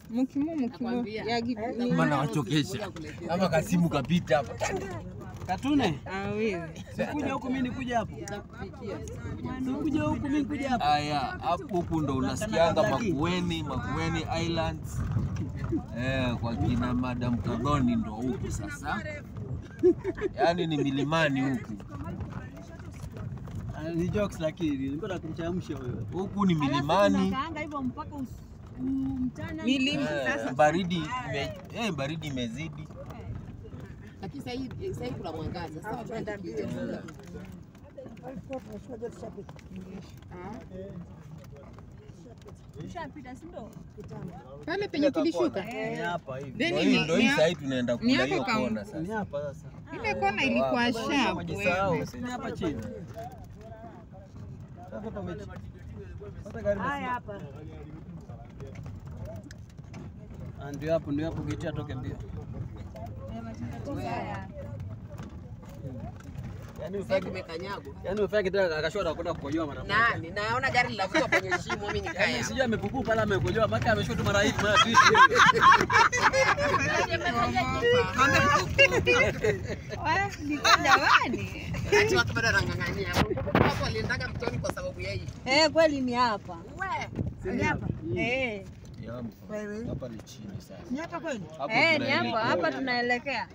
Mkimo. Maana wachokesha. Ama kasimu kapita hapa. Katune. Wewe. Kuja huko mimi nikuja hapo. Kuja huko mimi kuja hapo. Aya, hapo huko ndo unasikianga Makueni Islands. Kwa kina Madam Kadoni ndo huko sasa. Yaani ni milimani huko. Ni jokes lakini nilikuwa nakumchamsha wewe. Huku ni milimani. Kaanga hivyo mpaka mchana. Milima sasa. Baridi imezidi. Lakini sasa kuna mwangaza. Sasa tunaenda mbele. Ushapita si ndo? Pale penye tulishuka. Ni hapa hivi. Then ndio hii sasa tunaenda kula hiyo kona sasa. Ni hapa sasa. Ile kona ilikuwa sharp. Umejisahau. Ni hapa chini. Haya hapa. Ndio hapo geti atoke mbio. Yaani ufanye kitaka akashota kwenda kukojoa mara moja. Nani? Naona gari linavuka kwenye shimo mimi nikaya. Yaani sijui amepupu pala amekojoa maka ameshota mara hivi mara twist. Jamani. Ati watu bado wanang'ang'ania. Hapo aliendaga mtoni kwa sababu ya hii. Kweli ni hapa. Wewe. Ni hapa. Hapa ni chini sasa. Ni hapa kweli? Hapo Ni hapa tunaelekea.